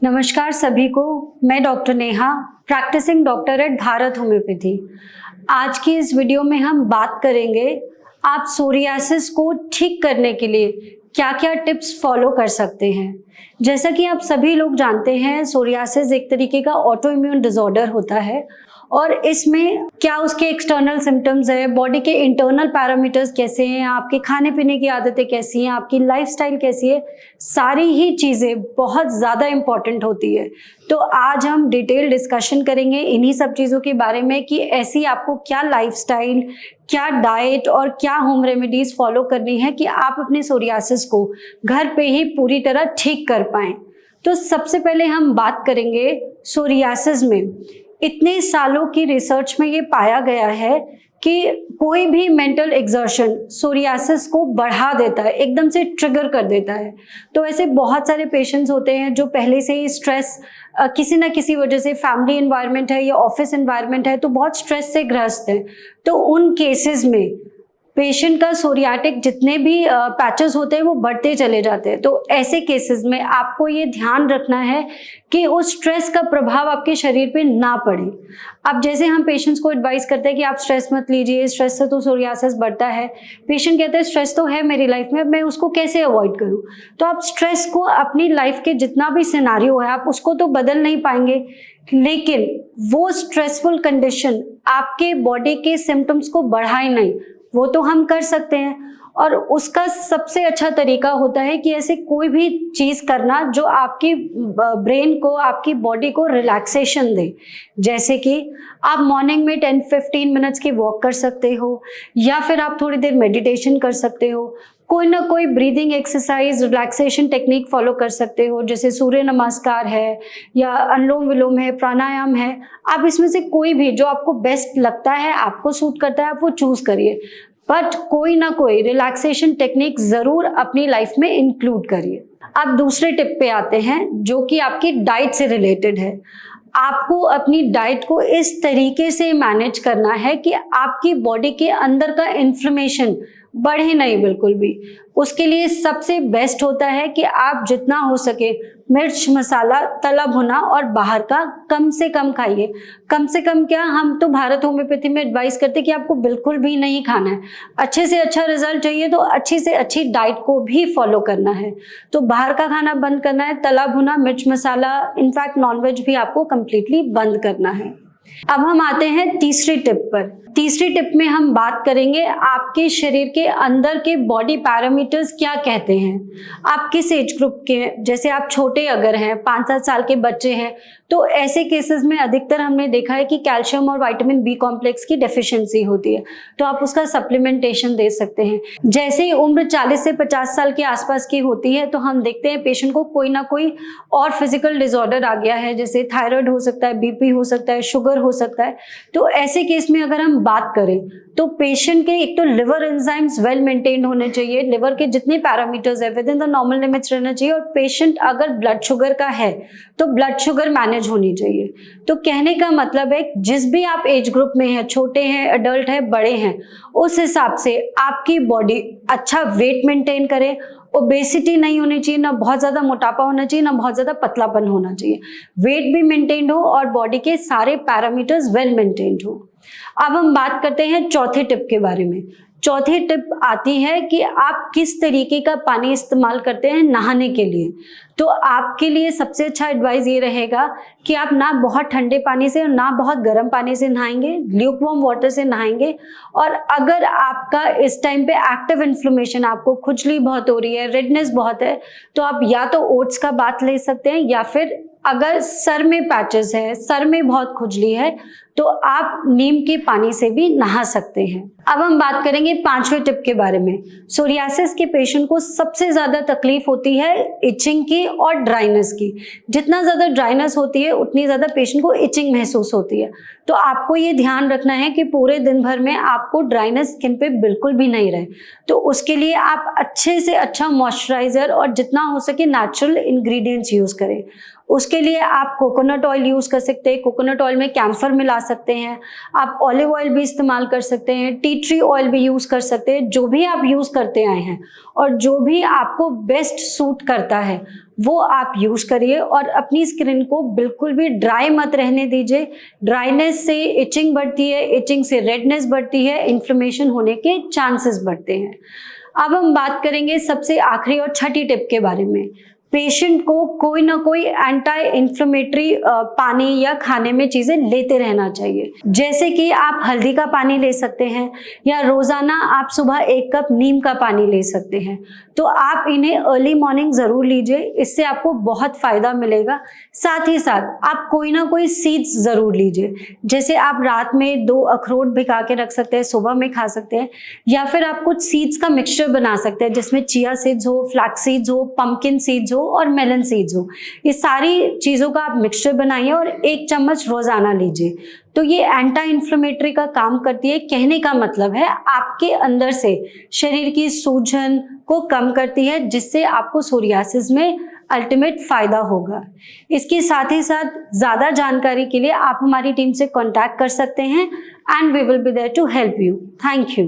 नमस्कार सभी को। मैं doctor Neha, practicing doctor at Bharat homoeopathy. आज की इस वीडियो में हम बात करेंगे आप सोरियासिस को ठीक करने के लिए क्या क्या टिप्स फॉलो कर सकते हैं। जैसा कि आप सभी लोग जानते हैं, सोरियासिस एक तरीके का ऑटो इम्यून डिसऑर्डर होता है और इसमें क्या उसके एक्सटर्नल सिम्टम्स है, बॉडी के इंटरनल पैरामीटर्स कैसे हैं, आपके खाने पीने की आदतें कैसी हैं, आपकी लाइफस्टाइल कैसी है, सारी ही चीज़ें बहुत ज़्यादा इम्पॉर्टेंट होती है। तो आज हम डिटेल डिस्कशन करेंगे इन्हीं सब चीज़ों के बारे में कि ऐसी आपको क्या लाइफस्टाइल, क्या डाइट और क्या होम रेमेडीज फॉलो करनी है कि आप अपने सोरियासिस को घर पे ही पूरी तरह ठीक कर पाएं। तो सबसे पहले हम बात करेंगे सोरियासिस में। इतने सालों की रिसर्च में ये पाया गया है कि कोई भी मेंटल एक्सर्शन सोरियासिस को बढ़ा देता है, एकदम से ट्रिगर कर देता है। तो ऐसे बहुत सारे पेशेंट्स होते हैं जो पहले से ही स्ट्रेस किसी ना किसी वजह से, फैमिली एनवायरनमेंट है या ऑफिस एनवायरनमेंट है, तो बहुत स्ट्रेस से ग्रस्त हैं। तो उन केसेस में पेशेंट का सोरियाटिक जितने भी पैचेस होते हैं वो बढ़ते चले जाते हैं। तो ऐसे केसेस में आपको ये ध्यान रखना है कि उस स्ट्रेस का प्रभाव आपके शरीर पे ना पड़े। अब जैसे हम पेशेंट्स को एडवाइस करते हैं कि आप स्ट्रेस मत लीजिए, स्ट्रेस से तो सोरियासिस बढ़ता है। पेशेंट कहते हैं स्ट्रेस तो है मेरी लाइफ में, मैं उसको कैसे अवॉइड करूं। तो आप स्ट्रेस को अपनी लाइफ के जितना भी सिनारियो है आप उसको तो बदल नहीं पाएंगे, लेकिन वो स्ट्रेसफुल कंडीशन आपके बॉडी के सिम्टम्स को बढ़ाए नहीं, वो तो हम कर सकते हैं। और उसका सबसे अच्छा तरीका होता है कि ऐसे कोई भी चीज़ करना जो आपकी ब्रेन को, आपकी बॉडी को रिलैक्सेशन दे। जैसे कि आप मॉर्निंग में 10-15 मिनट्स की वॉक कर सकते हो, या फिर आप थोड़ी देर मेडिटेशन कर सकते हो, कोई ना कोई breathing exercise, relaxation technique follow कर सकते हो, जैसे सूर्य नमस्कार है या अनुलोम विलोम है, प्राणायाम है। आप इसमें से कोई भी जो आपको बेस्ट लगता है, आपको सूट करता है, आप वो चूज करिए, बट कोई ना कोई रिलैक्सेशन टेक्निक जरूर अपनी लाइफ में इंक्लूड करिए। अब दूसरे टिप पे आते हैं जो कि आपकी डाइट से रिलेटेड है। आपको अपनी डाइट को इस तरीके से मैनेज करना है कि आपकी बॉडी के अंदर का इन्फ्लेमेशन बढ़े नहीं बिल्कुल भी। उसके लिए सबसे बेस्ट होता है कि आप जितना हो सके मिर्च, मसाला, तला भुना और बाहर का कम से कम खाइए। कम से कम क्या, हम तो भारत होम्योपैथी में एडवाइस करते हैं कि आपको बिल्कुल भी नहीं खाना है। अच्छे से अच्छा रिजल्ट चाहिए तो अच्छी से अच्छी डाइट को भी फॉलो करना है। तो बाहर का खाना बंद करना है, तला भुना, मिर्च मसाला, इनफैक्ट नॉनवेज भी आपको कंप्लीटली बंद करना है। अब हम आते हैं तीसरी टिप पर। तीसरी टिप में हम बात करेंगे आपके शरीर के अंदर के बॉडी पैरामीटर्स क्या कहते हैं। आप किस एज ग्रुप के हैं, जैसे आप छोटे अगर हैं, 5-7 साल के बच्चे हैं, तो ऐसे केसेस में अधिकतर हमने देखा है कि कैल्शियम और विटामिन बी कॉम्प्लेक्स की डेफिशिएंसी होती है, तो आप उसका सप्लीमेंटेशन दे सकते हैं। जैसे ही उम्र 40 से 50 साल के आसपास की होती है तो हम देखते हैं पेशेंट को कोई ना कोई और फिजिकल डिसऑर्डर आ गया है, जैसे थायराइड हो सकता है, बीपी हो सकता है, शुगर हो सकता है। तो ऐसे केस में अगर हम बात करें तो पेशेंट के एक तो लिवर एंजाइम्स वेल मेंटेन्ड होने चाहिए, लिवर के जितने पैरामीटर्स है with in the normal limits रहना चाहिए, और पेशेंट अगर ब्लड शुगर का है तो ब्लड शुगर मैनेज होनी चाहिए। तो कहने का मतलब है जिस भी आप एज ग्रुप में हैं, छोटे हैं, एडल्ट हैं, बड़े हैं, उस हिसाब से आपकी बॉडी अच्छा वेट मेंटेन करे। ओबेसिटी नहीं होनी चाहिए, ना बहुत ज्यादा मोटापा होना चाहिए, ना बहुत ज्यादा पतलापन होना चाहिए। वेट भी मेंटेन हो और बॉडी के सारे पैरामीटर्स वेल मेंटेन्ड हो। अब हम बात करते हैं चौथे टिप के बारे में। चौथी टिप आती है कि आप किस तरीके का पानी इस्तेमाल करते हैं नहाने के लिए। तो आपके लिए सबसे अच्छा एडवाइस ये रहेगा कि आप ना बहुत ठंडे पानी से और ना बहुत गर्म पानी से नहाएंगे, ल्यूकवार्म वाटर से नहाएंगे। और अगर आपका इस टाइम पे एक्टिव इन्फ्लेमेशन, आपको खुजली बहुत हो रही है, रेडनेस बहुत है, तो आप या तो ओट्स का बाथ ले सकते हैं, या फिर अगर सर में पैचेस है, सर में बहुत खुजली है, तो आप नीम के पानी से भी नहा सकते हैं। अब हम बात करेंगे पांचवें टिप के बारे में। सोरियासिस के पेशेंट को सबसे ज्यादा तकलीफ होती है इचिंग की और ड्राइनेस की। जितना ज्यादा ड्राइनेस होती है उतनी ज्यादा पेशेंट को इचिंग महसूस होती है। तो आपको ये ध्यान रखना है कि पूरे दिन भर में आपको ड्राइनेस स्किन पे बिल्कुल भी नहीं रहे। तो उसके लिए आप अच्छे से अच्छा मॉइस्चराइजर और जितना हो सके नेचुरल इंग्रेडिएंट्स यूज करें। उसके लिए आप कोकोनट ऑयल यूज कर सकते हैं। कोकोनट ऑयल में कैम्फर मिला सकते हैं, आप ऑलिव ऑयल भी इस्तेमाल कर सकते हैं, टी ट्री ऑयल भी यूज़ कर सकते हैं। जो भी आप यूज़ करते आए हैं और जो भी आपको बेस्ट सूट करता है वो आप यूज़ करिए और अपनी स्किन को बिल्कुल भी ड्राई मत रहने दीजिए। ड्राइनेस से इचिंग बढ़ती है, इचिंग से रेडनेस बढ़ती है, इन्फ्लेमेशन होने के चांसेस बढ़ते हैं। अब हम बात करेंगे सबसे आखिरी और छठी टिप के बारे में। पेशेंट को कोई ना कोई एंटी इन्फ्लेमेटरी पानी या खाने में चीज़ें लेते रहना चाहिए। जैसे कि आप हल्दी का पानी ले सकते हैं या रोज़ाना आप सुबह 1 कप नीम का पानी ले सकते हैं। तो आप इन्हें अर्ली मॉर्निंग ज़रूर लीजिए, इससे आपको बहुत फ़ायदा मिलेगा। साथ ही साथ आप कोई ना कोई सीड्स ज़रूर लीजिए। जैसे आप रात में 2 अखरोट भिगा के रख सकते हैं, सुबह में खा सकते हैं, या फिर आप कुछ सीड्स का मिक्सचर बना सकते हैं जिसमें चिया सीड्स हो, फ्लैक्स सीड्स हो, पंपकिन सीड्स हो और मेलन सीड्स हो। ये सारी चीज़ों का आप मिक्सचर बनाइए और 1 चम्मच रोज़ाना लीजिए। तो ये एंटी इन्फ्लेमेटरी का काम करती है। कहने का मतलब है आपके अंदर से शरीर की सूजन को कम करती है, जिससे आपको सोरियासिस में अल्टीमेट फायदा होगा। इसके साथ ही साथ ज़्यादा जानकारी के लिए आप हमारी टीम से कांटेक्ट कर सकते हैं and we will be there to help you. Thank you.